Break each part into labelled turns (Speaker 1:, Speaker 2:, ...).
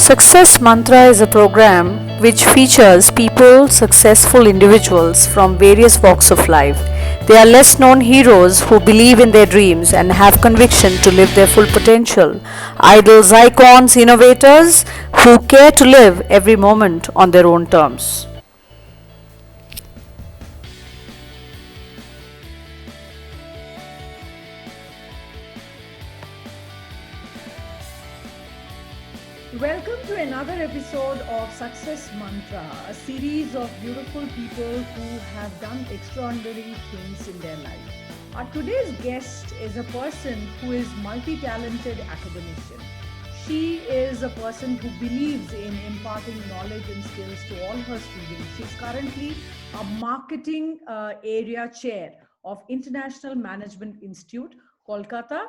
Speaker 1: Success Mantra is a program which features people, successful individuals from various walks of life. They are less known heroes who believe in their dreams and have conviction to live their full potential. Idols, icons, innovators who care to live every moment on their own terms.
Speaker 2: Welcome to another episode of Success Mantra, a series of beautiful people who have done extraordinary things in their life. Our today's guest is a person who is multi-talented academician. She is a person who believes in imparting knowledge and skills to all her students. She's currently a marketing area chair of International Management Institute, Kolkata.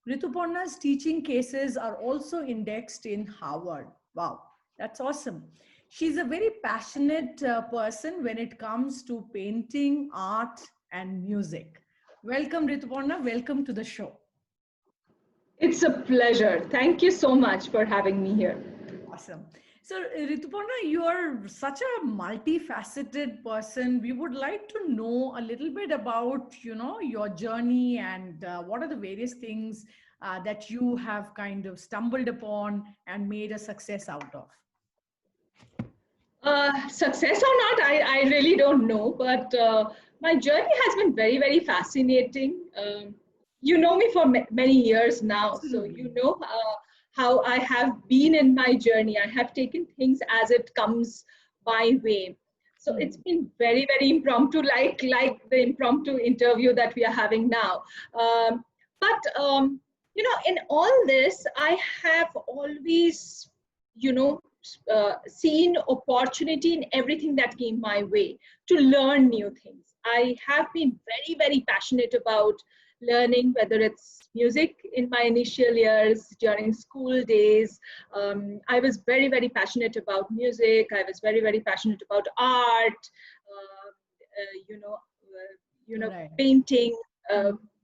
Speaker 2: Rituparna's teaching cases are also indexed in Harvard. Wow, that's awesome. She's a very passionate person when it comes to painting, art, and music. Welcome, Rituparna. Welcome to the show.
Speaker 3: It's a pleasure. Thank you so much for having me here.
Speaker 2: Awesome. So, Rituparna, you are such a multifaceted person. We would like to know a little bit about, your journey and what are the various things that you have kind of stumbled upon and made a success out of.
Speaker 3: Success or not, I really don't know, but my journey has been very, very fascinating. You know me for many years now, so you know how I have been in my journey. I have taken things as it comes my way. So it's been very, very impromptu, like the impromptu interview that we are having now. But in all this, I have always, you know, seen opportunity in everything that came my way to learn new things. I have been very, very passionate about learning, whether it's music in my initial years during school days. I was very, very passionate about music. I was very, very passionate about art,
Speaker 2: Right.
Speaker 3: painting,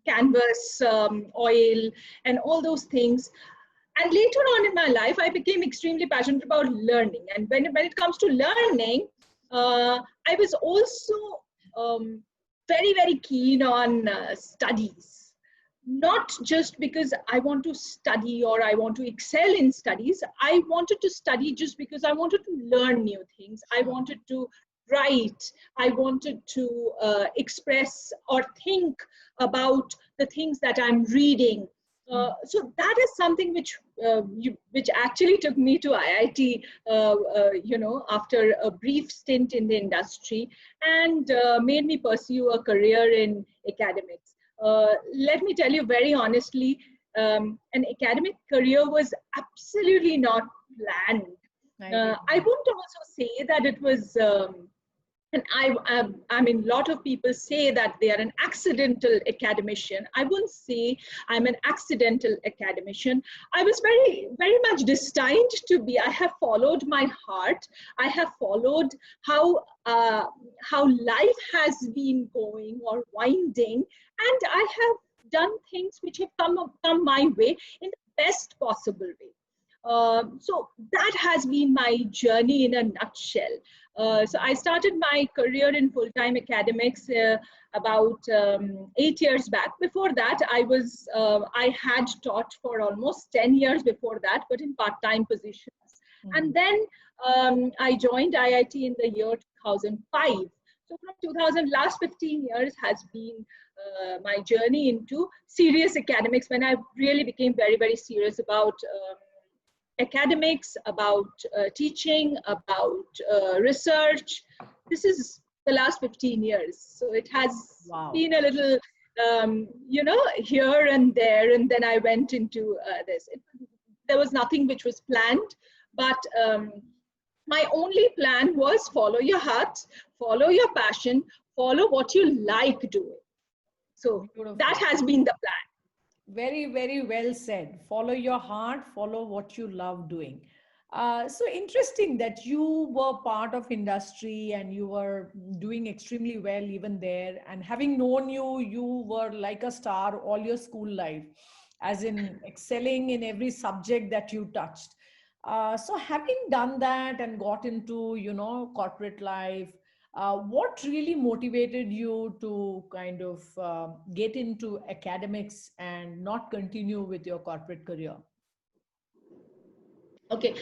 Speaker 3: canvas, oil, and all those things. And later on in my life, I became extremely passionate about learning. And when it comes to learning, I was also very, very keen on studies. Not just because I want to study or I want to excel in studies. I wanted to study just because I wanted to learn new things. I wanted to write. I wanted to express or think about the things that I'm reading. So that is something which actually took me to IIT, after a brief stint in the industry, and made me pursue a career in academics. Let me tell you very honestly, an academic career was absolutely not planned. I wouldn't also say that it was. And I mean, a lot of people say that they are an accidental academician. I wouldn't say I'm an accidental academician. I was very, very much destined to be. I have followed my heart. I have followed how life has been going or winding, and I have done things which have come my way in the best possible way. So that has been my journey in a nutshell. So I started my career in full-time academics about 8 years back. Before that, I had taught for almost 10 years before that, but in part-time positions. And then I joined IIT in the year 2005. So from 2000, last 15 years has been my journey into serious academics, when I really became very, very serious about academics, about teaching, about research. This is the last 15 years. So it has been a little, here and there. And then I went into this. There was nothing which was planned, but my only plan was follow your heart, follow your passion, follow what you like doing. So that has been the plan.
Speaker 2: Very, very well said. Follow your heart, follow what you love doing. So interesting that you were part of industry and you were doing extremely well even there. And having known you, you were like a star all your school life, as in excelling in every subject that you touched. So having done that and got into, corporate life, what really motivated you to kind of get into academics and not continue with your corporate career?
Speaker 3: Okay.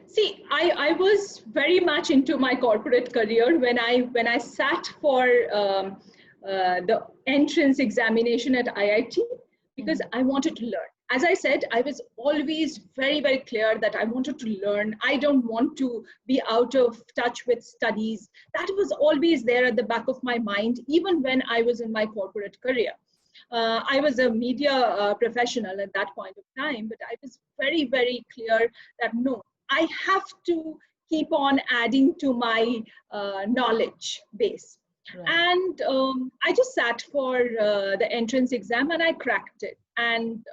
Speaker 3: See, I was very much into my corporate career when I sat for the entrance examination at IIT, because
Speaker 2: Mhm.
Speaker 3: I wanted to learn. As I said, I was always very, very clear that I wanted to learn. I don't want to be out of touch with studies. That was always there at the back of my mind, even when I was in my corporate career. I was a media professional at that point of time, but I was very, very clear that no, I have to keep on adding to my knowledge base.
Speaker 2: Right.
Speaker 3: And I just sat for the entrance exam and I cracked it. And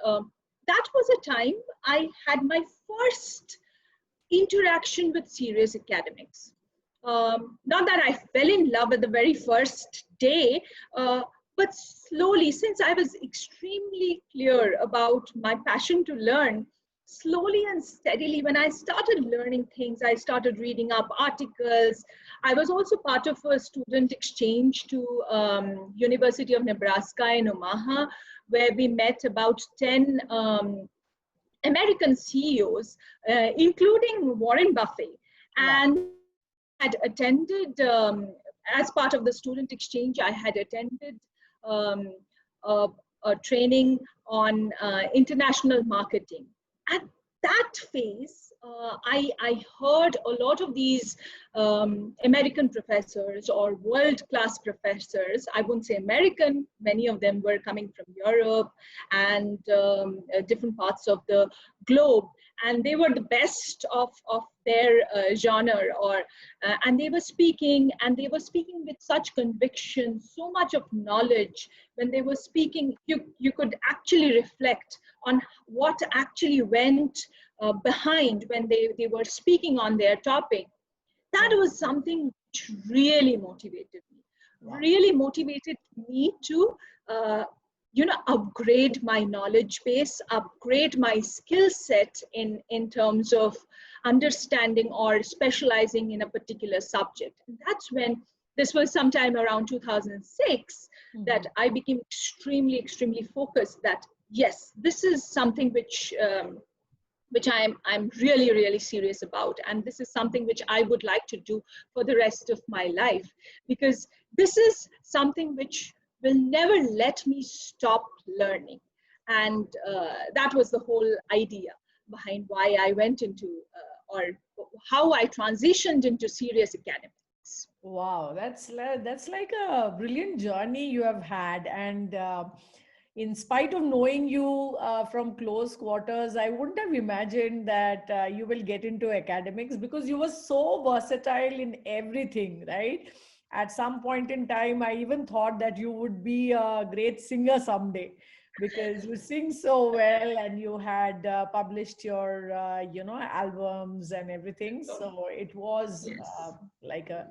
Speaker 3: that was a time I had my first interaction with serious academics. Not that I fell in love at the very first day, but slowly, since I was extremely clear about my passion to learn, slowly and steadily, when I started learning things, I started reading up articles. I was also part of a student exchange to University of Nebraska in Omaha, where we met about 10 American CEOs, including Warren Buffett.
Speaker 2: Wow.
Speaker 3: And had attended, as part of the student exchange, I had attended um, a, a training on international marketing. At that phase, I heard a lot of these American professors or world class professors. I wouldn't say American, many of them were coming from Europe and different parts of the globe. And they were the best of their genre, or and they were speaking with such conviction, so much of knowledge. When they were speaking, you could actually reflect on what actually went behind when they were speaking on their topic. That
Speaker 2: Right.
Speaker 3: was something which
Speaker 2: Wow.
Speaker 3: really motivated me to upgrade my knowledge base, upgrade my skill set in terms of understanding or specializing in a particular subject. And that's when, this was sometime around 2006, that
Speaker 2: Mhm.
Speaker 3: I became extremely focused that yes, this is something which I'm really, really serious about. And this is something which I would like to do for the rest of my life, because this is something which will never let me stop learning. And that was the whole idea behind why I went into, or how I transitioned into serious academics.
Speaker 2: Wow, that's like a brilliant journey you have had, and in spite of knowing you from close quarters, I wouldn't have imagined that you will get into academics because you were so versatile in everything, right? At some point in time, I even thought that you would be a great singer someday because you sing so well and you had published your albums and everything. So it was
Speaker 3: Yes.
Speaker 2: like a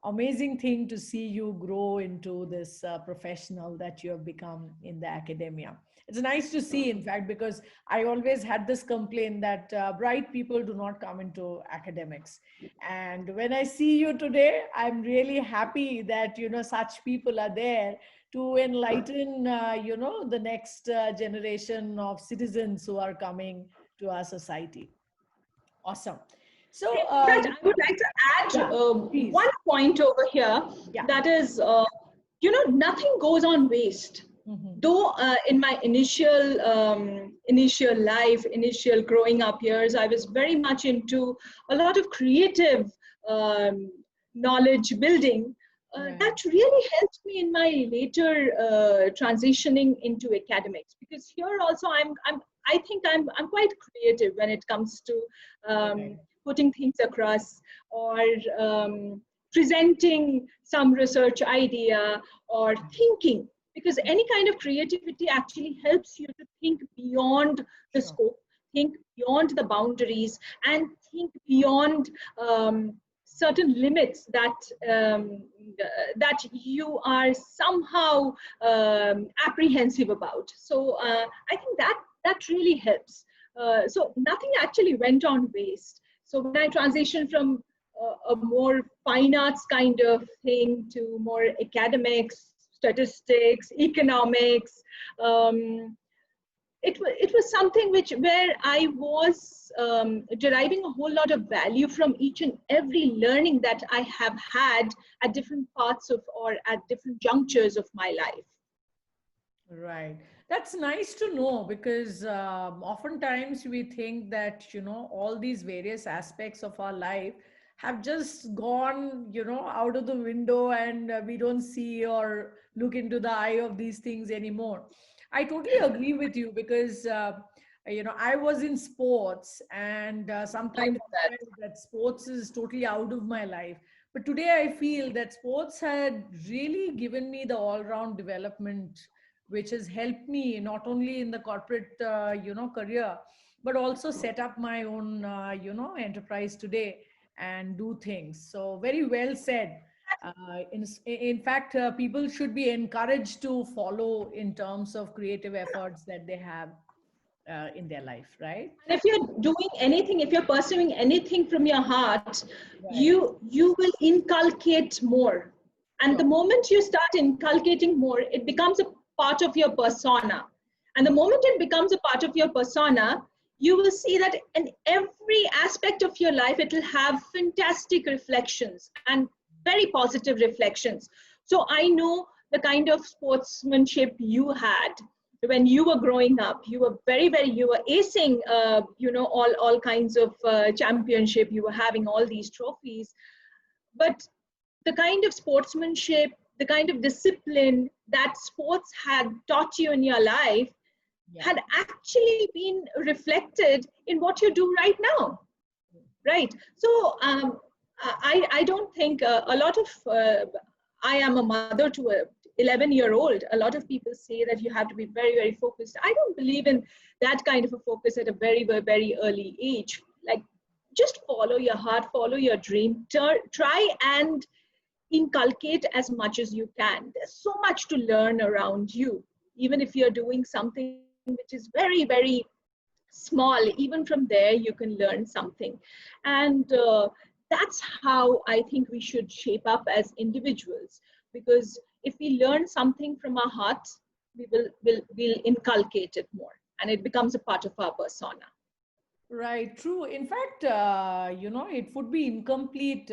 Speaker 2: amazing thing to see you grow into this professional that you have become in the academia. It's nice to see, in fact, because I always had this complaint that bright people do not come into academics. And when I see you today, I'm really happy that, such people are there to enlighten, the next generation of citizens who are coming to our society. Awesome. So,
Speaker 3: In fact, I would like to add
Speaker 2: yeah,
Speaker 3: one
Speaker 2: please.
Speaker 3: point over here.
Speaker 2: Yeah.
Speaker 3: That is, nothing goes on waste.
Speaker 2: Mhm.
Speaker 3: Though in my initial life, initial growing up years, I was very much into a lot of creative um, knowledge building.
Speaker 2: Right.
Speaker 3: That really helped me in my later transitioning into academics, because here also I think I'm quite creative when it comes to
Speaker 2: Right.
Speaker 3: putting things across, or presenting some research idea, or thinking, because any kind of creativity actually helps you to think beyond the
Speaker 2: Sure.
Speaker 3: scope, think beyond the boundaries, and think beyond certain limits that you are somehow apprehensive about. So I think that really helps. So nothing actually went on waste. So when I transitioned from a more fine arts kind of thing to more academics, statistics, economics, it was something where I was deriving a whole lot of value from each and every learning that I have had at different parts of or at different junctures of my life.
Speaker 2: Right. That's nice to know because oftentimes we think that, all these various aspects of our life have just gone, out of the window and we don't see or look into the eye of these things anymore. I totally agree with you because, I was in sports and sometimes I felt that sports is totally out of my life. But today I feel that sports had really given me the all round development which has helped me not only in the corporate career but also set up my own enterprise today and do things. So very well said. In fact, people should be encouraged to follow in terms of creative efforts that they have in their life, right?
Speaker 3: And if you're doing anything, if you're pursuing anything from your heart,
Speaker 2: Right.
Speaker 3: you will inculcate more. And the
Speaker 2: Sure.
Speaker 3: moment you start inculcating more, it becomes a part of your persona. And the moment it becomes a part of your persona, you will see that in every aspect of your life, it will have fantastic reflections and very positive reflections. So I know the kind of sportsmanship you had when you were growing up. You were you were acing all kinds of championship. You were having all these trophies, but the kind of sportsmanship, the kind of discipline that sports had taught you in your life
Speaker 2: Yeah.
Speaker 3: had actually been reflected in what you do right now, right? So I don't think a lot of I am a mother to a 11-year-old. A lot of people say that you have to be very focused. I don't believe in that kind of a focus at a very early age. Like, just follow your heart, follow your dream, try and inculcate as much as you can. There's so much to learn around you, even if you're doing something which is very small. Even from there you can learn something. And that's how I think we should shape up as individuals, because if we learn something from our hearts, we'll inculcate it more, and it becomes a part of our persona.
Speaker 2: Right, true. In fact, it would be incomplete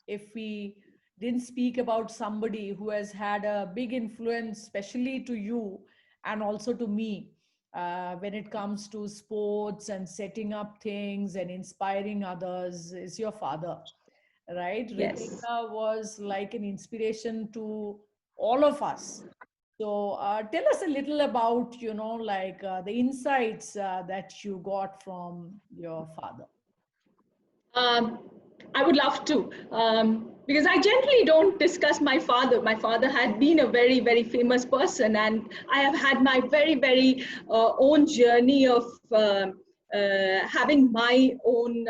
Speaker 2: if we didn't speak about somebody who has had a big influence, especially to you and also to me, when it comes to sports and setting up things and inspiring others, is your father, right?
Speaker 3: Yes.
Speaker 2: Riteka was like an inspiration to all of us. So tell us a little about, the insights that you got from your father.
Speaker 3: Um, I would love to, because I generally don't discuss my father. My father had been a very famous person, and I have had my very own journey of having my own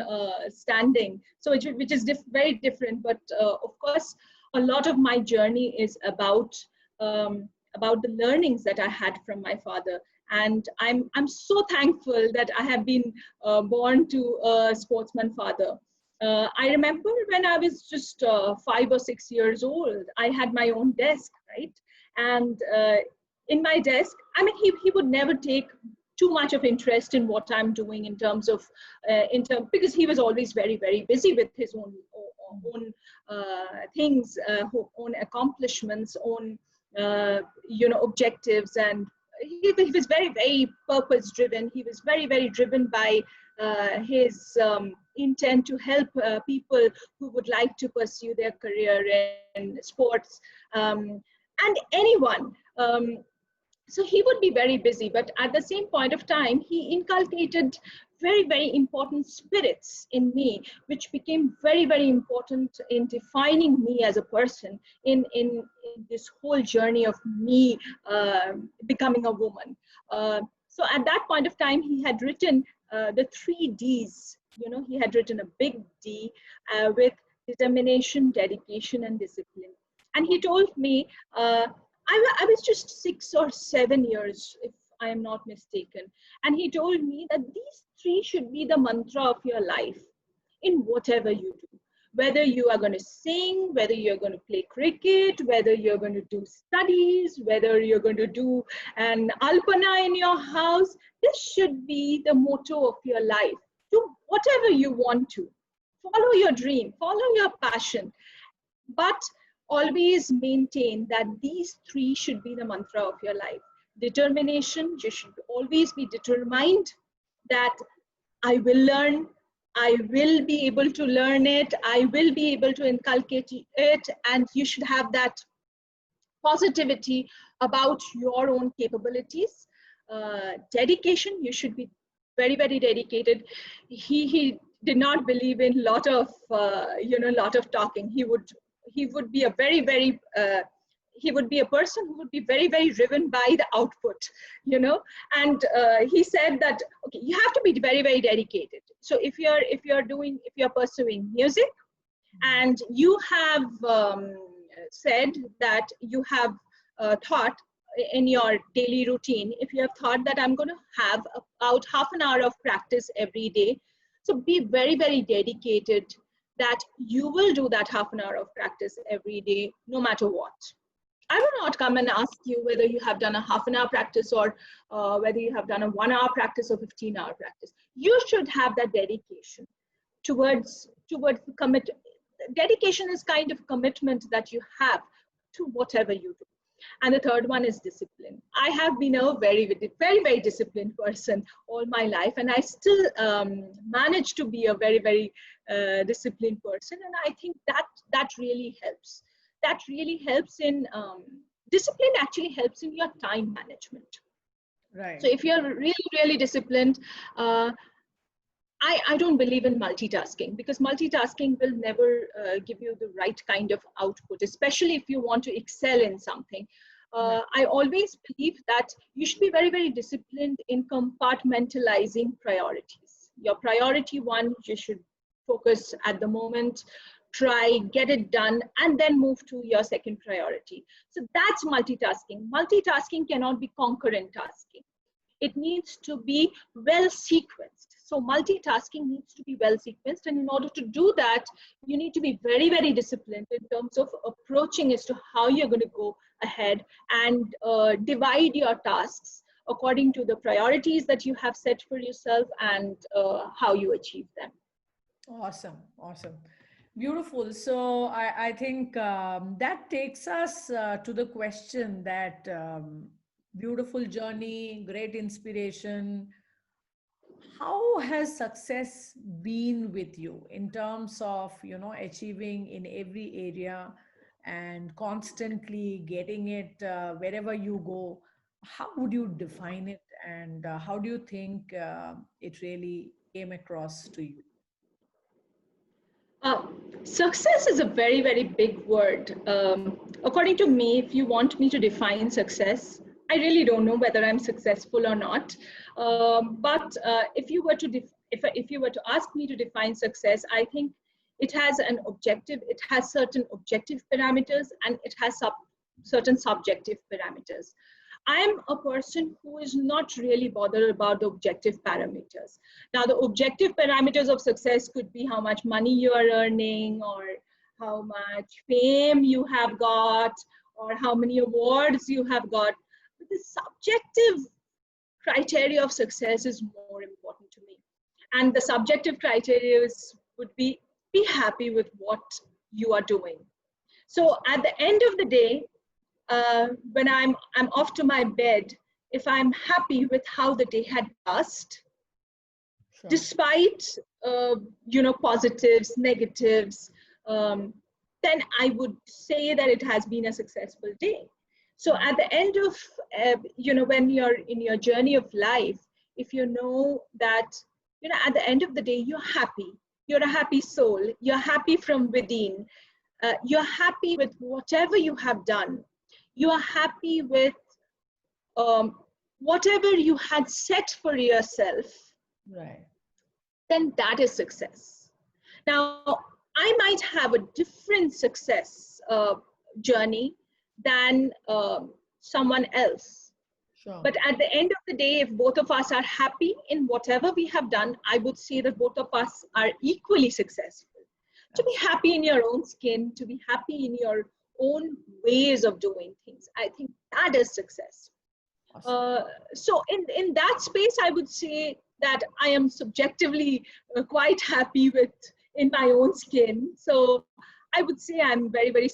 Speaker 3: standing. So, which is very different. But of course, a lot of my journey is about the learnings that I had from my father. And I'm so thankful that I have been born to a sportsman father. I remember when I was just 5 or 6 years old, I had my own desk, right? And in my desk, I mean, he would never take too much of interest in what I'm doing in terms of, because he was always very busy with his own things, own accomplishments, own objectives. And he was very purpose driven. He was very driven by his intent to help people who would like to pursue their career in sports, and anyone. So he would be very busy, but at the same point of time, he inculcated very important spirits in me, which became very important in defining me as a person in this whole journey of me becoming a woman. So at that point of time, he had written the 3 Ds. He had written a big D with determination, dedication, and discipline. And he told me, I was just 6 or 7 years, if I am not mistaken. And he told me that these three should be the mantra of your life in whatever you do. Whether you are going to sing, whether you're going to play cricket, whether you're going to do studies, whether you're going to do an alpana in your house, this should be the motto of your life. Do whatever you want to. Follow your dream, follow your passion, but always maintain that these three should be the mantra of your life. Determination, you should always be determined that I will learn, I will be able to learn it, I will be able to inculcate it, and you should have that positivity about your own capabilities. Dedication, you should be very, very dedicated. He did not believe in lot of talking. He would be a very, very he would be a person who would be very, very driven by the output, and he said that, okay, you have to be very, very dedicated. So if you're pursuing music, and you have said that you have thought in your daily routine, if you have thought that I'm going to have about half an hour of practice every day, so be very, very dedicated that you will do that half an hour of practice every day, no matter what. I will not come and ask you whether you have done a half an hour practice or whether you have done a 1 hour practice or 15-hour practice. You should have that dedication towards commit. Dedication is kind of commitment that you have to whatever you do. And the third one is discipline. I have been a very, very, very disciplined person all my life, and I still manage to be a very, very disciplined person. And I think that really helps. That really helps in discipline. Actually helps in your time management.
Speaker 2: Right.
Speaker 3: So if you're really, really disciplined, I don't believe in multitasking, because multitasking will never give you the right kind of output, especially if you want to excel in something. I always believe that you should be very, very disciplined in compartmentalizing priorities. Your priority one, you should focus at the moment, try, get it done, and then move to your second priority. So that's multitasking. Multitasking cannot be concurrent tasking. It needs to be well sequenced. So multitasking needs to be well sequenced. And in order to do that, you need to be very, very disciplined in terms of approaching as to how you're going to go ahead and divide your tasks according to the priorities that you have set for yourself and how you achieve them.
Speaker 2: Awesome. Awesome. Beautiful. So I think that takes us to the question that beautiful journey, great inspiration. How has success been with you in terms of, achieving in every area and constantly getting it wherever you go? How would you define it, and how do you think it really came across to you?
Speaker 3: Success is a very, very big word. According to me, if you want me to define success, I really don't know whether I'm successful or not. But if you were to ask me to define success, I think it has an objective. It has certain objective parameters, and it has certain subjective parameters. I'm a person who is not really bothered about the objective parameters. Now, the objective parameters of success could be how much money you are earning, or how much fame you have got, or how many awards you have got. But the subjective criteria of success is more important to me. And the subjective criteria would be happy with what you are doing. So at the end of the day, when I'm off to my bed, if I'm happy with how the day had passed,
Speaker 2: Sure.
Speaker 3: despite positives, negatives, then I would say that it has been a successful day. So at the end of when you're in your journey of life, if you know that at the end of the day you're a happy soul, you're happy from within, you're happy with whatever you have done. You are happy with whatever you had set for yourself,
Speaker 2: Right.
Speaker 3: then that is success. Now, I might have a different success journey than someone else.
Speaker 2: Sure.
Speaker 3: But at the end of the day, if both of us are happy in whatever we have done, I would say that both of us are equally successful. To be happy in your own skin, to be happy in your own ways of doing things, I think that is success.
Speaker 2: Awesome.
Speaker 3: So in that space, I would say that I am subjectively quite happy with in my own skin. So I would say I'm very, very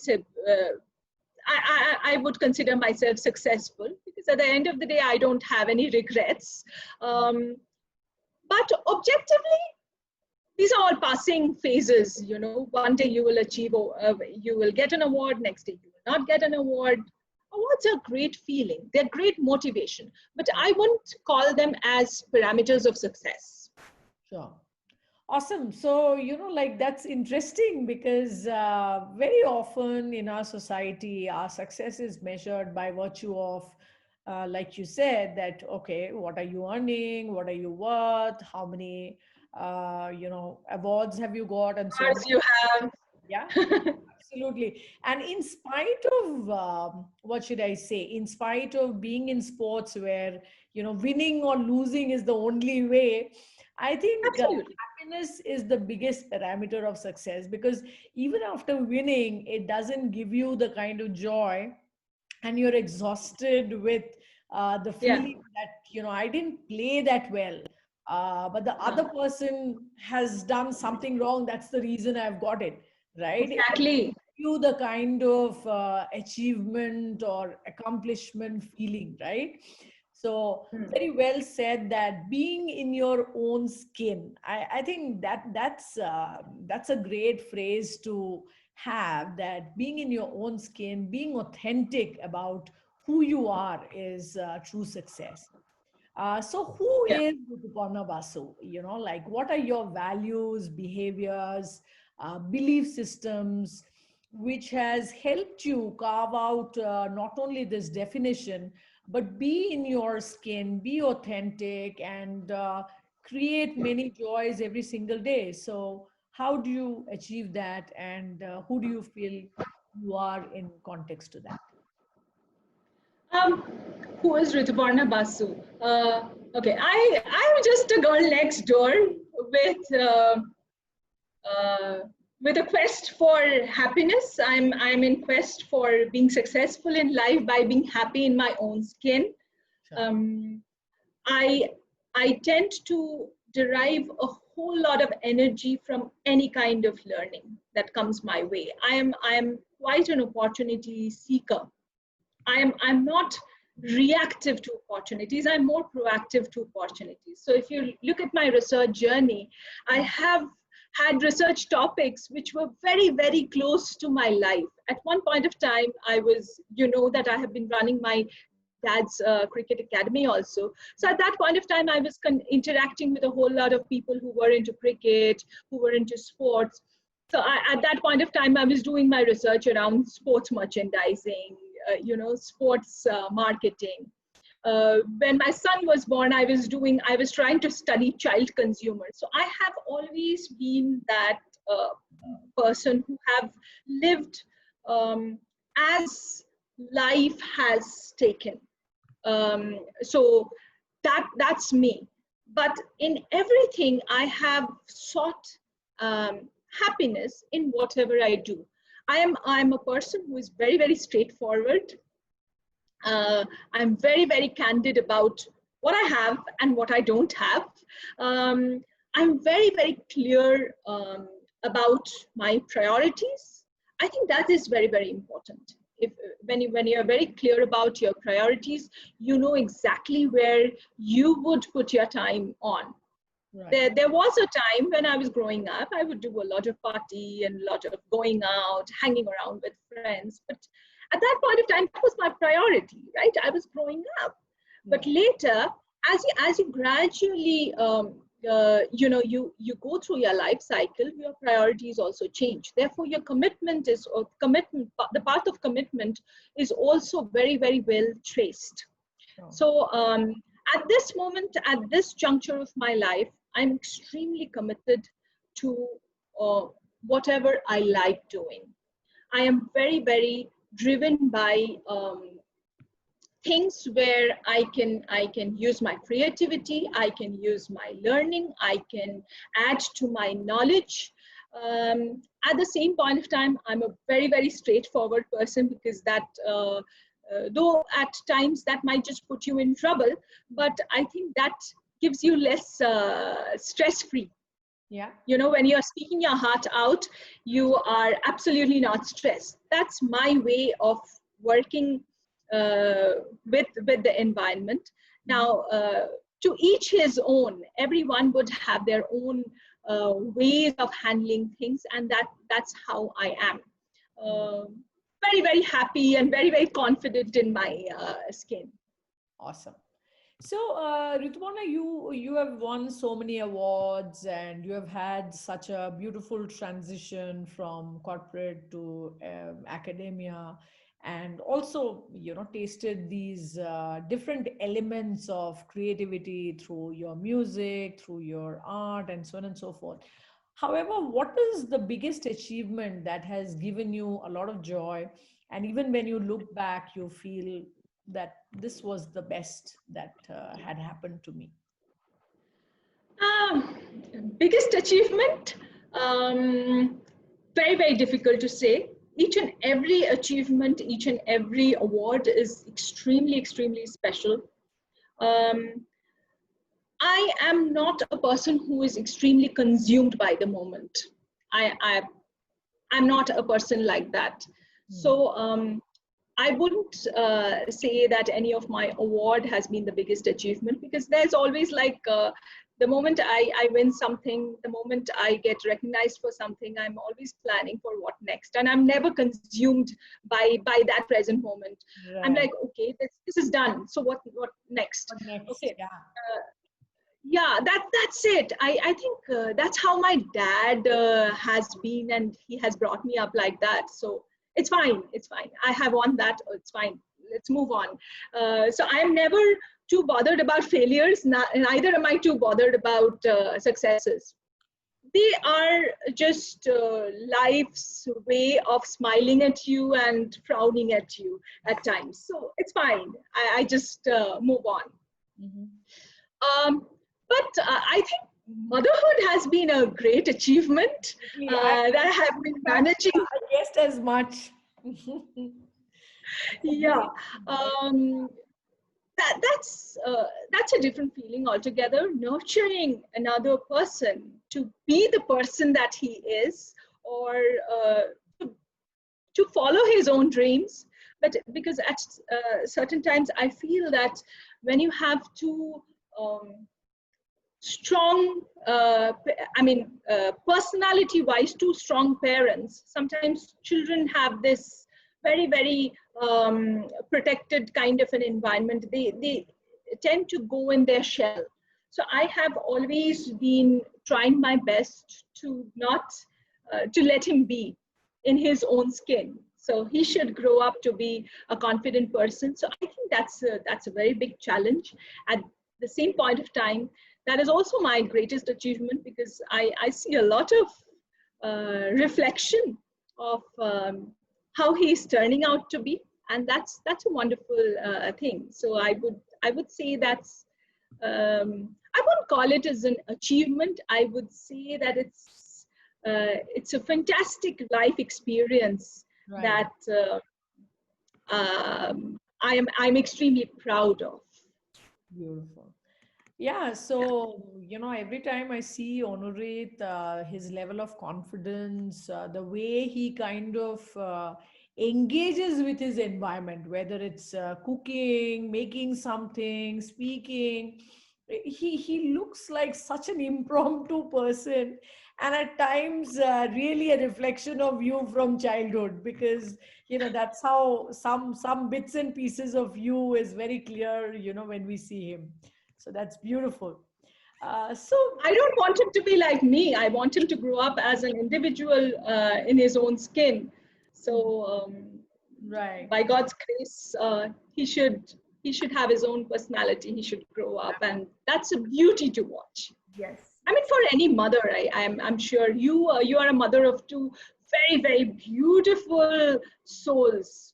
Speaker 3: I would consider myself successful, because at the end of the day, I don't have any regrets. But objectively, these are all passing phases. You know, one day you will achieve, you will get an award, next day you will not get an award. Awards are great feeling, they're great motivation, but I wouldn't call them as parameters of success.
Speaker 2: Sure. Awesome. So, like that's interesting because very often in our society, our success is measured by virtue of, like you said, that, okay, what are you earning? What are you worth? How many, awards have you got? And so on.
Speaker 3: As you have.
Speaker 2: Yeah. Absolutely. And in spite of, what should I say, in spite of being in sports where, winning or losing is the only way, I think
Speaker 3: Absolutely.
Speaker 2: happiness is the biggest parameter of success, because even after winning, it doesn't give you the kind of joy, and you're exhausted with the
Speaker 3: Yeah.
Speaker 2: feeling that, I didn't play that well. But the other person has done something wrong. That's the reason I've got it, right? It doesn't
Speaker 3: Exactly.
Speaker 2: give you the kind of achievement or accomplishment feeling, right? So very well said, that being in your own skin. I think that's a great phrase to have, that being in your own skin, being authentic about who you are is true success. So who
Speaker 3: Yeah.
Speaker 2: is Rituparna Basu? Like what are your values, behaviors, belief systems, which has helped you carve out not only this definition, but be in your skin, be authentic, and create many joys every single day. So how do you achieve that, and who do you feel you are in context to that?
Speaker 3: Um, who is Rituparna Basu? Okay, I'm just a girl next door with uh, with a quest for happiness. I'm in quest for being successful in life by being happy in my own skin.
Speaker 2: Sure.
Speaker 3: Um, I I tend to derive a whole lot of energy from any kind of learning that comes my way. I am quite an opportunity seeker. I'm not reactive to opportunities. I'm more proactive to opportunities. So if you look at my research journey, I have had research topics which were very, very close to my life. At one point of time, I was, that I have been running my dad's cricket academy also. So at that point of time, I was interacting with a whole lot of people who were into cricket, who were into sports. So at that point of time, I was doing my research around sports merchandising, sports marketing. When my son was born, I was trying to study child consumers. So I have always been that person who have lived as life has taken. So that's me. But in everything, I have sought happiness in whatever I do. I'm a person who is very, very straightforward. I'm very, very candid about what I have and what I don't have. I'm very, very clear about my priorities. I think that is very, very important. If when you're very clear about your priorities, you know exactly where you would put your time on.
Speaker 2: Right.
Speaker 3: There was a time when I was growing up, I would do a lot of party and a lot of going out, hanging around with friends. But at that point of time, that was my priority, right? I was growing up. But
Speaker 2: Yeah.
Speaker 3: later, as you gradually, you go through your life cycle, your priorities also change. Therefore, your the path of commitment is also very, very well traced.
Speaker 2: Sure.
Speaker 3: So at this moment, at this juncture of my life, I'm extremely committed to whatever I like doing. I am very, very driven by things where I can use my creativity, I can use my learning, I can add to my knowledge. At the same point of time, I'm a very straightforward person, because that though at times that might just put you in trouble, but I think that gives you less stress free.
Speaker 2: Yeah.
Speaker 3: When you're speaking your heart out, you are absolutely not stressed. That's my way of working with the environment. Now, to each his own. Everyone would have their own ways of handling things, and that's how I am. Very happy and very confident in my skin.
Speaker 2: Awesome. So, Rituparna, you have won so many awards, and you have had such a beautiful transition from corporate to academia, and also, tasted these different elements of creativity through your music, through your art, and so on and so forth. However, what is the biggest achievement that has given you a lot of joy? And even when you look back, you feel that this was the best that had happened to me?
Speaker 3: Um, Biggest achievement? Very difficult to say. Each and every achievement, each and every award is extremely special. Um, I am not a person who is extremely consumed by the moment. I'm not a person like that. So I wouldn't say that any of my award has been the biggest achievement, because there's always like the moment I win something, the moment I get recognized for something, I'm always planning for what next, and I'm never consumed by that present moment. I'm
Speaker 2: Right.
Speaker 3: like, okay, this is done. So what next?
Speaker 2: What next?
Speaker 3: Okay,
Speaker 2: Yeah.
Speaker 3: yeah, that's it. I think that's how my dad has been, and he has brought me up like that. So it's fine, I have won that. It's fine, let's move on. So I'm never too bothered about failures, neither am I too bothered about successes. They are just life's way of smiling at you and frowning at you at times. So it's fine, I just move on.
Speaker 2: Mhm.
Speaker 3: um, but I think motherhood has been a great achievement
Speaker 2: I,
Speaker 3: that I have been managing.
Speaker 2: I guessed as much. It's a
Speaker 3: Yeah,
Speaker 2: great, right?
Speaker 3: um, that's a different feeling altogether. Nurturing another person to be the person that he is, or uh, to, to follow his own dreams. But because at certain times, I feel that when you have two strong personality wise, two strong parents, sometimes children have this very protected kind of an environment. They tend to go in their shell. So I have always been trying my best to not to let him be in his own skin. So he should grow up to be a confident person. So I think that's a very big challenge. At the same point of time, that is also my greatest achievement, because I see a lot of reflection of how he's turning out to be, and that's a wonderful thing. So I would say that's I wouldn't call it as an achievement. I would say that it's a fantastic life experience
Speaker 2: Right.
Speaker 3: that I'm extremely proud of.
Speaker 2: Beautiful. Yeah, so every time I see Honorit, his level of confidence, the way he kind of engages with his environment, whether it's cooking, making something, speaking, he looks like such an impromptu person, and at times really a reflection of you from childhood, because that's how some bits and pieces of you is very clear, when we see him. So that's beautiful. So
Speaker 3: I don't want him to be like me. I want him to grow up as an individual in his own skin. So
Speaker 2: right.
Speaker 3: by God's grace, he should have his own personality. He should grow up, and that's a beauty to watch.
Speaker 2: Yes.
Speaker 3: I mean, for any mother, I'm sure you are a mother of two very beautiful souls.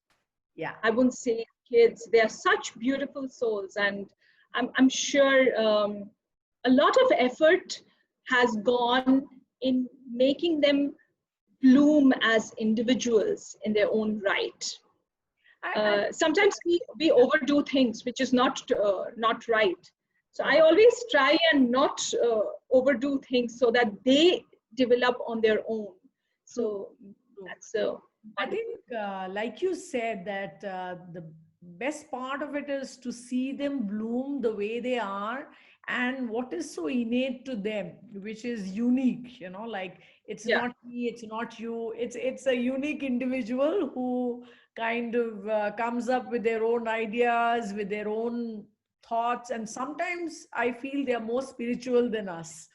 Speaker 2: Yeah.
Speaker 3: I wouldn't say kids. They are such beautiful souls, and I'm sure a lot of effort has gone in making them bloom as individuals in their own right.
Speaker 2: I
Speaker 3: Sometimes we overdo things, which is not right. So I always try and not overdo things so that they develop on their own. So
Speaker 2: True.
Speaker 3: that's
Speaker 2: I
Speaker 3: wonderful.
Speaker 2: think, like you said, that the best part of it is to see them bloom the way they are, and what is so innate to them, which is unique. Like, it's
Speaker 3: Yeah,
Speaker 2: not me, it's not you. It's a unique individual who kind of comes up with their own ideas, with their own thoughts, and sometimes I feel they are more spiritual than us.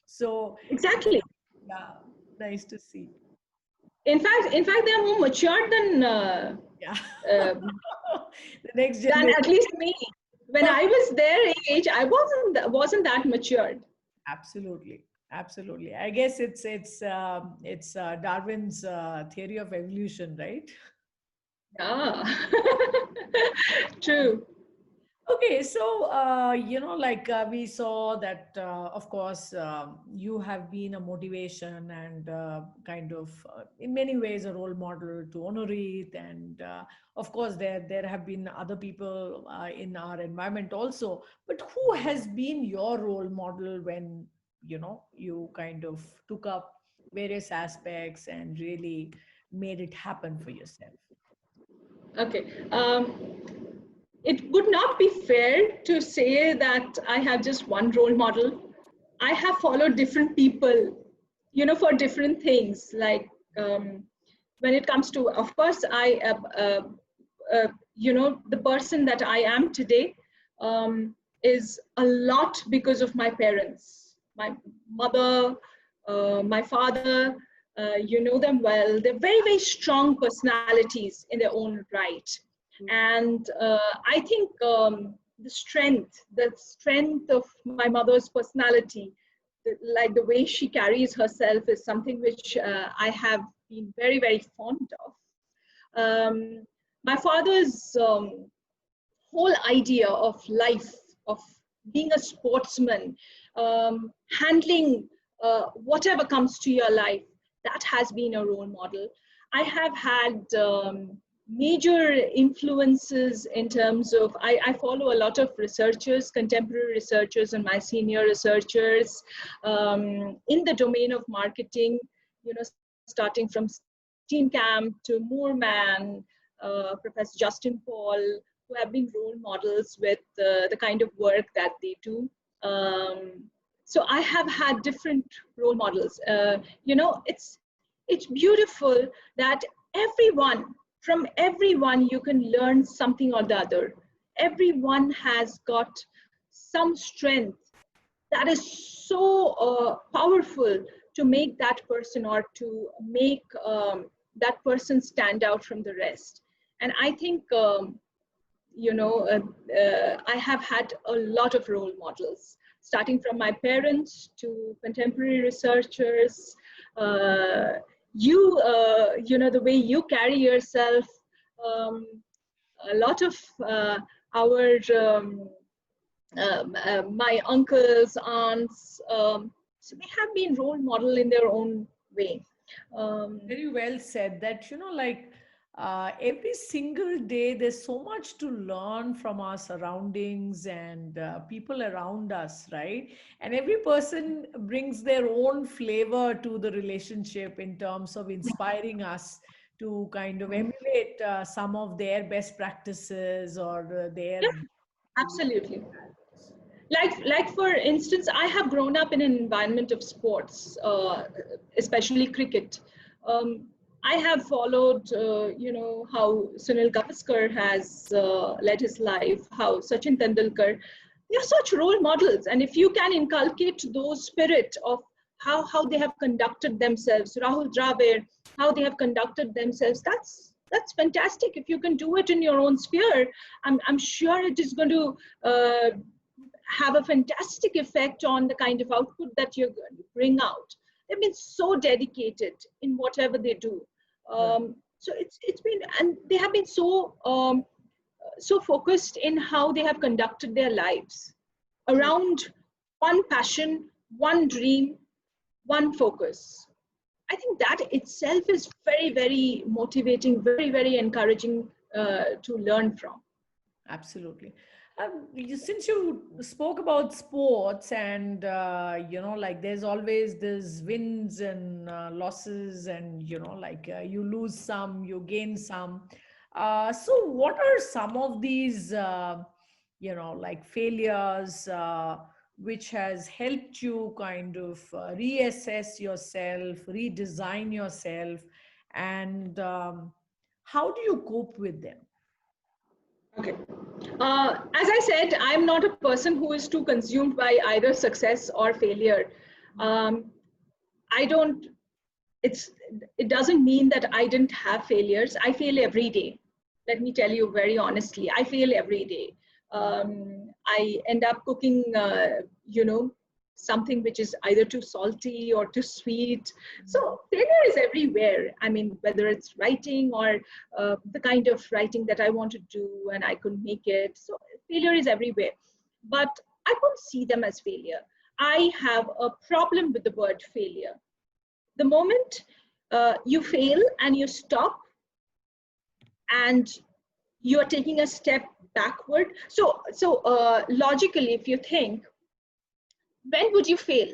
Speaker 2: So,
Speaker 3: exactly.
Speaker 2: yeah, nice to see.
Speaker 3: In fact, they are more matured
Speaker 2: Yeah.
Speaker 3: uh,
Speaker 2: The next
Speaker 3: than
Speaker 2: generation.
Speaker 3: at least me. When I was their age, I wasn't that matured.
Speaker 2: Absolutely. Absolutely. I guess it's Darwin's theory of evolution, right?
Speaker 3: Yeah, true.
Speaker 2: Okay, so like we saw that, of course, you have been a motivation and kind of, in many ways, a role model to Honorit, and of course, there have been other people in our environment also. But who has been your role model when you kind of took up various aspects and really made it happen for yourself?
Speaker 3: Okay. It would not be fair to say that I have just one role model. I have followed different people, for different things. Like when it comes to, of course, the person that I am today is a lot because of my parents, my mother, my father. You know them well. They're very, very strong personalities in their own right. And I think the strength of my mother's personality, like the way she carries herself, is something which I have been very, very fond of. My father's whole idea of life, of being a sportsman, handling whatever comes to your life, that has been a role model. I have had major influences in terms of, I follow a lot of researchers, contemporary researchers, and my senior researchers in the domain of marketing, starting from Steenkamp to Moorman, Professor Justin Paul, who have been role models with the kind of work that they do. So I have had different role models. It's beautiful that from everyone, you can learn something or the other. Everyone has got some strength that is so powerful to make that person, or to make that person stand out from the rest. And I think I have had a lot of role models, starting from my parents to contemporary researchers. The way you carry yourself, um, a lot of our my uncles, aunts, so they have been role model in their own way. Um,
Speaker 2: Very well said. That, like, every single day there's so much to learn from our surroundings and people around us, right? And every person brings their own flavor to the relationship in terms of inspiring us to kind of emulate some of their best practices or their
Speaker 3: yeah, absolutely. Like for instance, I have grown up in an environment of sports, especially cricket. um, I have followed how Sunil Gavaskar has led his life, how Sachin Tendulkar, they are such role models. And if you can inculcate those spirit of how they have conducted themselves, Rahul Dravid, how they have conducted themselves, that's fantastic. If you can do it in your own sphere, I'm sure it is going to have a fantastic effect on the kind of output that you're going to bring out. They've been so dedicated in whatever they do.
Speaker 2: right.
Speaker 3: So it's been, and they have been so so focused in how they have conducted their lives around one passion, one dream, one focus. I think that itself is very, very motivating, very, very encouraging to learn from.
Speaker 2: Absolutely. Since you spoke about sports and, like there's always this wins and losses and, you lose some, you gain some. So what are some of these, like failures which has helped you kind of reassess yourself, redesign yourself, and how do you cope with them?
Speaker 3: Okay. As I said, I'm not a person who is too consumed by either success or failure. Um, I don't, it doesn't mean that I didn't have failures. I fail every day. Let me tell you very honestly, I fail every day. I end up cooking, something which is either too salty or too sweet. So failure is everywhere. I mean, whether it's writing or the kind of writing that I want to do and I couldn't make it. So failure is everywhere. But I won't see them as failure. I have a problem with the word failure. The moment you fail and you stop and you're taking a step backward. So logically, if you think, when would you fail?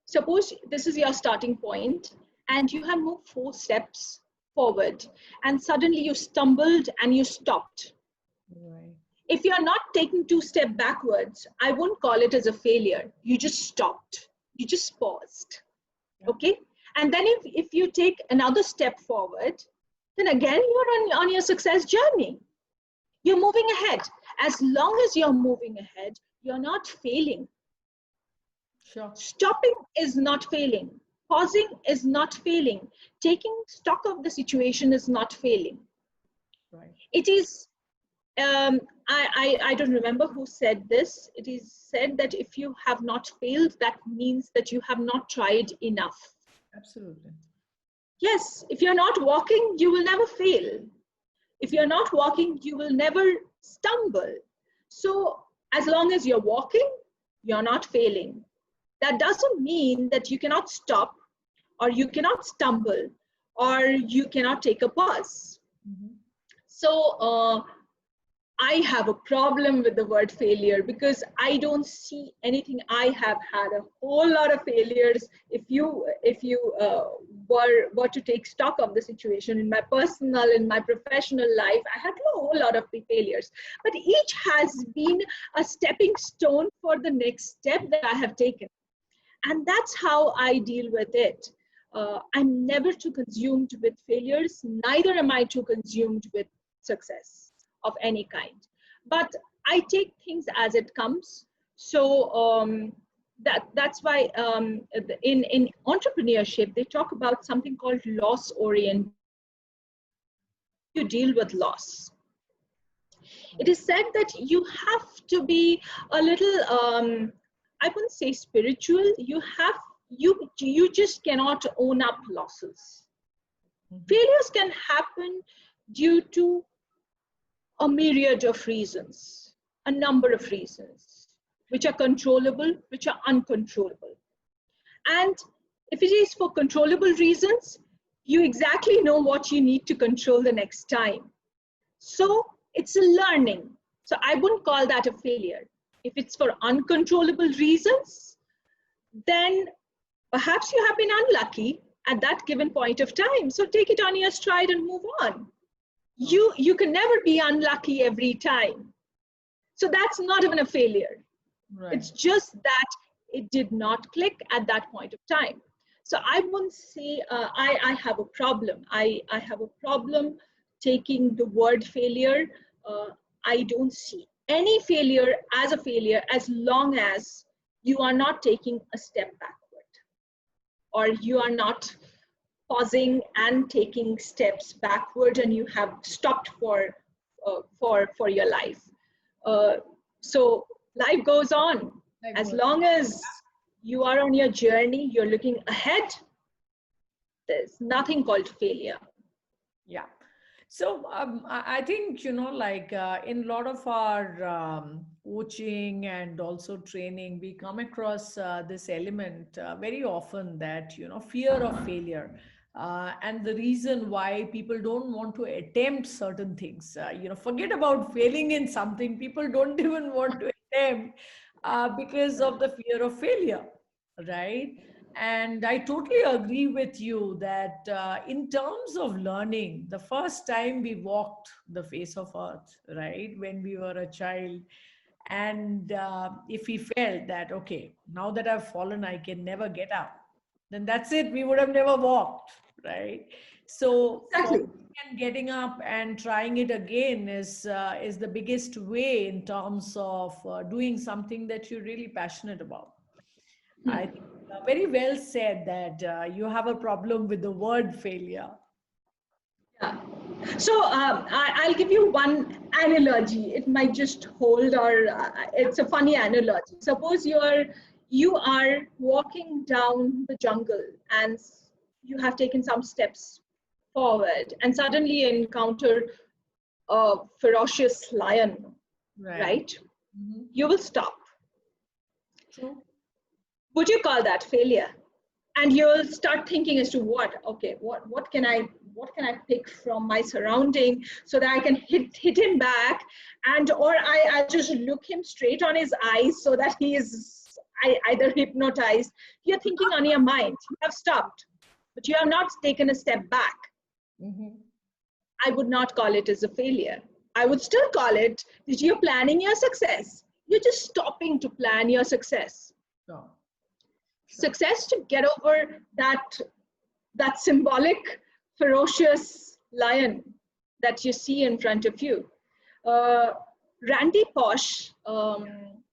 Speaker 3: Suppose this is your starting point and you have moved 4 steps forward and suddenly you stumbled and you stopped.
Speaker 2: Right.
Speaker 3: If you're not taking 2 steps backwards, I won't call it as a failure. You just stopped. You just paused. Okay? And then if you take another step forward, then again, you're on your success journey. You're moving ahead. As long as you're moving ahead, you're not failing.
Speaker 2: Sure.
Speaker 3: Stopping is not failing. Pausing is not failing. Taking stock of the situation is not failing.
Speaker 2: Right.
Speaker 3: It is, I don't remember who said this. It is said that if you have not failed, that means that you have not tried enough.
Speaker 2: Absolutely.
Speaker 3: Yes, if you're not walking, you will never fail. If you're not walking, you will never stumble. So as long as you're walking, you're not failing. That doesn't mean that you cannot stop or you cannot stumble or you cannot take a pause.
Speaker 2: Mm-hmm.
Speaker 3: So I have a problem with the word failure because I don't see anything. I have had a whole lot of failures. If you were to take stock of the situation in my personal, in my professional life, I had a whole lot of failures. But each has been a stepping stone for the next step that I have taken. And that's how I deal with it. I'm never too consumed with failures, neither am I too consumed with success of any kind. But I take things as it comes. So that's why in entrepreneurship, they talk about something called loss oriented. You deal with loss. It is said that you have to be a little, I wouldn't say spiritual. You just cannot own up losses. Mm-hmm. Failures can happen due to a myriad of reasons, a number of reasons, which are controllable, which are uncontrollable. And if it is for controllable reasons, you exactly know what you need to control the next time. So it's a learning. So I wouldn't call that a failure. If it's for uncontrollable reasons, then perhaps you have been unlucky at that given point of time. So take it on your stride and move on. You can never be unlucky every time. So that's not even a failure. Right. It's just that it did not click at that point of time. So I wouldn't say I have a problem. I have a problem taking the word failure. I don't see any failure as long as you are not taking a step backward or you are not pausing and taking steps backward and you have stopped for your life. So life goes on. As long as you are on your journey, you're looking ahead, there's nothing called failure.
Speaker 2: Yeah. So I think, like in a lot of our coaching and also training, we come across this element very often, that, fear of failure. And the reason why people don't want to attempt certain things, forget about failing in something, people don't even want to attempt because of the fear of failure, right? And I totally agree with you that in terms of learning, the first time we walked the face of earth, right, when we were a child, and if we felt that, okay, now that I've fallen, I can never get up, then that's it, we would have never walked, right? So falling
Speaker 3: Exactly.
Speaker 2: and getting up and trying it again is the biggest way in terms of doing something that you're really passionate about. I think very well said that you have a problem with the word failure.
Speaker 3: Yeah. So I'll give you one analogy. It might just hold, or it's a funny analogy. Suppose you are walking down the jungle and you have taken some steps forward, and suddenly encounter a ferocious lion,
Speaker 2: Right.
Speaker 3: right?
Speaker 2: Mhm.
Speaker 3: You will stop.
Speaker 2: True.
Speaker 3: Would you call that failure? And you'll start thinking as to what can I pick from my surrounding so that I can hit him back, and or I'll just look him straight on his eyes so that he is either hypnotized. You're thinking on your mind, you have stopped, but you have not taken a step back.
Speaker 2: Mhm.
Speaker 3: I would not call it as a failure. I would still call it that you're planning your success. You're just stopping to plan your success.
Speaker 2: Sure. Sure.
Speaker 3: Success to get over that symbolic ferocious lion that you see in front of you. uh, Randy Posh,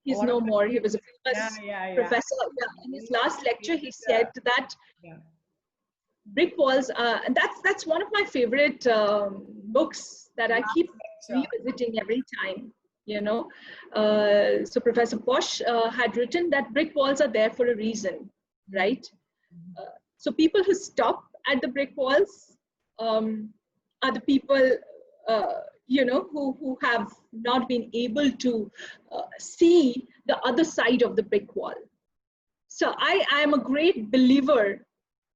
Speaker 3: he's
Speaker 2: One of
Speaker 3: no
Speaker 2: my
Speaker 3: more, he was a
Speaker 2: favorite. Yeah,
Speaker 3: famous
Speaker 2: yeah, yeah.
Speaker 3: professor. Yeah, in his last lecture he
Speaker 2: Yeah.
Speaker 3: said that
Speaker 2: Yeah.
Speaker 3: brick walls, and that's one of my favorite books that I keep
Speaker 2: Last lecture.
Speaker 3: revisiting every time. So Professor Posh had written that brick walls are there for a reason,
Speaker 2: Mhm.
Speaker 3: right? So people who stop at the brick walls are the people who have not been able to see the other side of the brick wall. So I am a great believer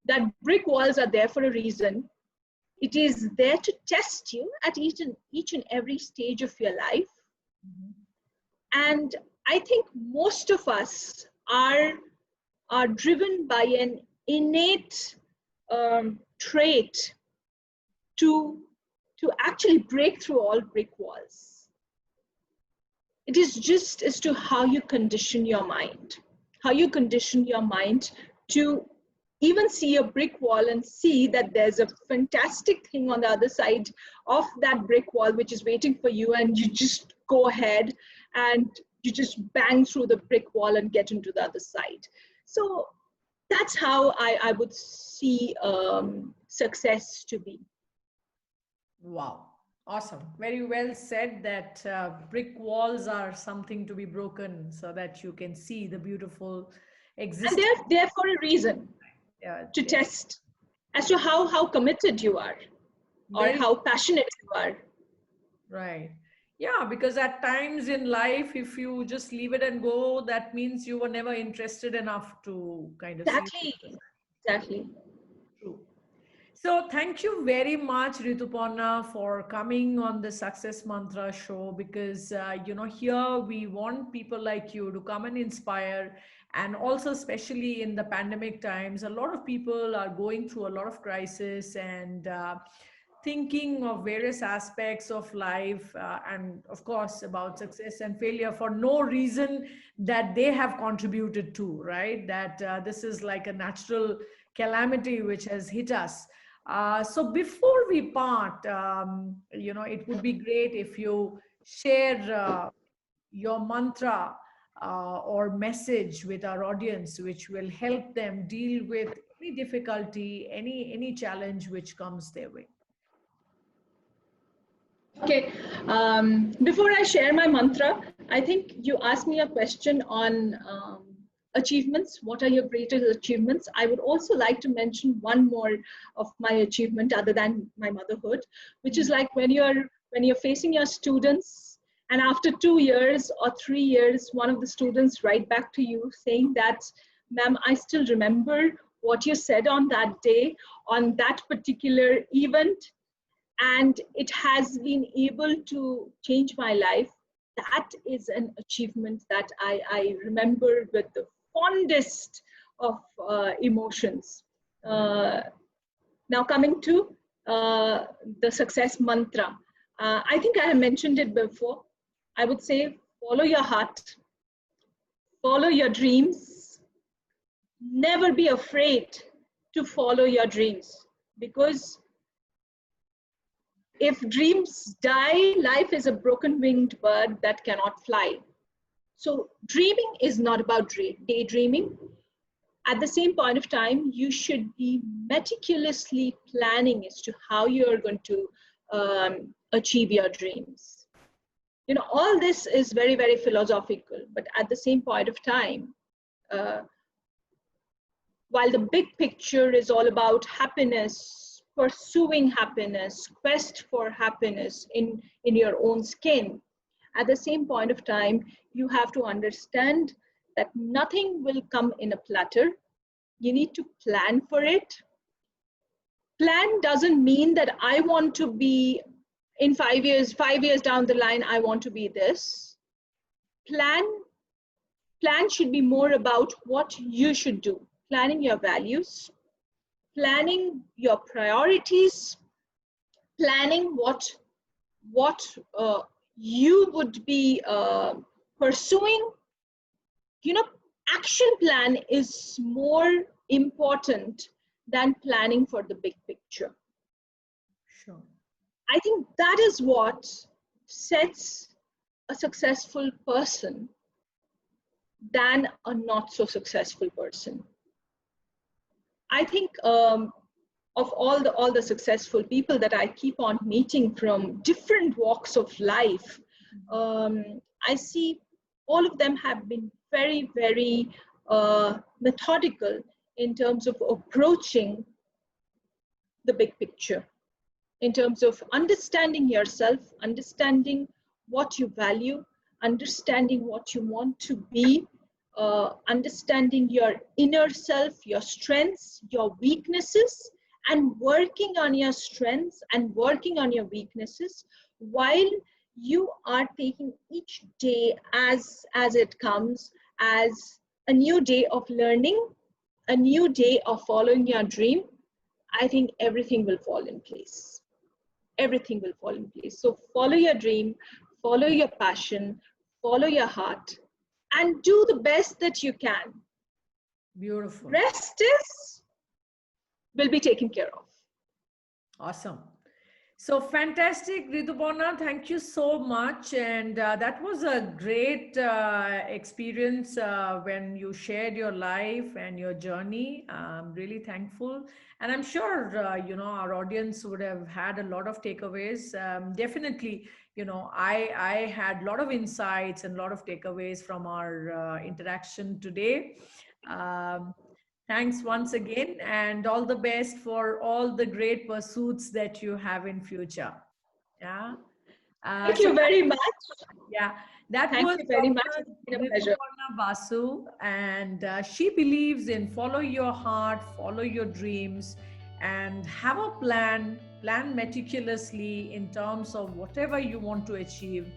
Speaker 3: that brick walls are there for a reason. It is there to test you at each and every stage of your life.
Speaker 2: Mhm.
Speaker 3: And I think most of us are driven by an innate trait to actually break through all brick walls. It is just as to how you condition your mind, to even see a brick wall and see that there's a fantastic thing on the other side of that brick wall which is waiting for you, and you just go ahead and you just bang through the brick wall and get into the other side. So that's how I would see success to be.
Speaker 2: Wow. Awesome. Very well said that brick walls are something to be broken so that you can see the beautiful
Speaker 3: And
Speaker 2: existence.
Speaker 3: they're there for a reason,
Speaker 2: Yeah,
Speaker 3: to
Speaker 2: yeah.
Speaker 3: test as to how committed you are or
Speaker 2: Very
Speaker 3: how passionate you are.
Speaker 2: right. Yeah, because at times in life, if you just leave it and go, that means you were never interested enough to kind of see.
Speaker 3: Exactly. Exactly.
Speaker 2: True. So thank you very much, Rituparna, for coming on the Success Mantra show, because here we want people like you to come and inspire, and also especially in the pandemic times, a lot of people are going through a lot of crisis and thinking of various aspects of life, and of course about success and failure for no reason that they have contributed to, right? That this is like a natural calamity which has hit us. So before we part, it would be great if you share your mantra or message with our audience, which will help them deal with any difficulty, any challenge which comes their way.
Speaker 3: Okay. Before I share my mantra, I think you asked me a question on achievements. What are your greatest achievements? I would also like to mention one more of my achievement other than my motherhood, which is like when you're facing your students, and after 2 years or 3 years, one of the students write back to you saying that, ma'am, I still remember what you said on that day, on that particular event, and it has been able to change my life. That is an achievement that I remember with the fondest of emotions. Now, coming to the success mantra, I think I have mentioned it before. I would say follow your heart, follow your dreams, never be afraid to follow your dreams, because if dreams die, life is a broken winged bird that cannot fly. So, dreaming is not about daydreaming. At the same point of time, you should be meticulously planning as to how you are going to achieve your dreams. You know, all this is very, very philosophical, but at the same point of time, uh, while the big picture is all about happiness, pursuing happiness, quest for happiness in your own skin, at the same point of time, you have to understand that nothing will come in a platter. You need to plan for it. Plan doesn't mean that I want to be in 5 years down the line, I want to be this. Plan should be more about what you should do, planning your values, planning your priorities, planning what you would be pursuing. You know, action plan is more important than planning for the big picture.
Speaker 2: Sure.
Speaker 3: I think that is what sets a successful person than a not so successful person. I think of all the successful people that I keep on meeting from different walks of life, I see all of them have been very, very methodical in terms of approaching the big picture, in terms of understanding yourself, understanding what you value, understanding what you want to be, understanding your inner self, your strengths, your weaknesses, and working on your strengths and working on your weaknesses while you are taking each day as it comes as a new day of learning, a new day of following your dream. I think everything will fall in place. Everything will fall in place. So follow your dream, follow your passion, follow your heart, and do the best that you can.
Speaker 2: Beautiful.
Speaker 3: Rest will be taken care of.
Speaker 2: Awesome. So fantastic, Rituparna. Thank you so much. And that was a great experience when you shared your life and your journey. I'm really thankful. And I'm sure, our audience would have had a lot of takeaways. Definitely, I had a lot of insights and a lot of takeaways from our interaction today. Um, Thanks once again, and all the best for all the great pursuits that you have in future. Yeah.
Speaker 3: Thank you very much.
Speaker 2: Yeah, that
Speaker 3: Thank
Speaker 2: was
Speaker 3: you very much.
Speaker 2: Dr.
Speaker 3: It's been a pleasure.
Speaker 2: Rituparna Basu, and she believes in follow your heart, follow your dreams, and have a plan meticulously in terms of whatever you want to achieve,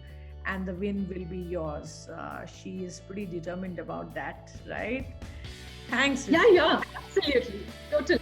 Speaker 2: and the win will be yours. She is pretty determined about that, right? Thanks.
Speaker 3: Yeah, absolutely. Totally.